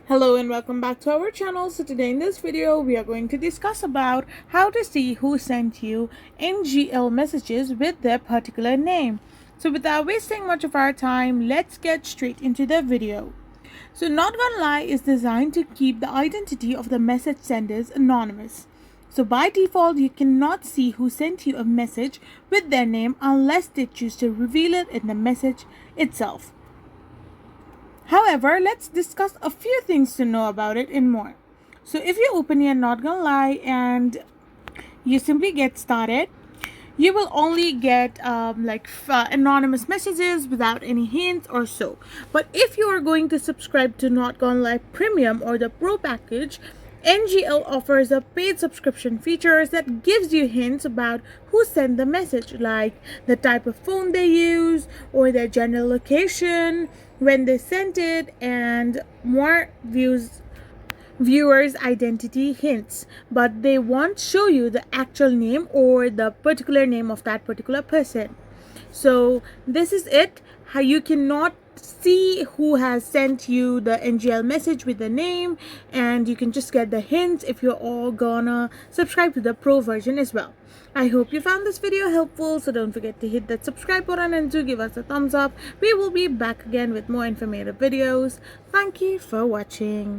Hello and welcome back to our channel. So today in this video we are going to discuss about how to see who sent you NGL messages with their particular name. So without wasting much of our time, let's get straight into the video. So Not Gonna Lie is designed to keep the identity of the message senders anonymous. So by default, you cannot see who sent you a message with their name unless they choose to reveal it in the message itself. However, let's discuss a few things to know about it and more. So if you open your Not Gonna Lie and you simply get started, you will only get anonymous messages without any hints or so. But if you are going to subscribe to Not Gonna Lie Premium or the Pro package, NGL offers a paid subscription features that gives you hints about who sent the message, like the type of phone they use or their general location, when they sent it, and more viewers identity hints, but they won't show you the actual name or the particular name of that particular person. So this is it, how you cannot see who has sent you the NGL message with the name, and you can just get the hints if you're all gonna subscribe to the pro version as well. I hope you found this video helpful, so don't forget to hit that subscribe button and do give us a thumbs up. We will be back again with more informative videos. Thank you for watching.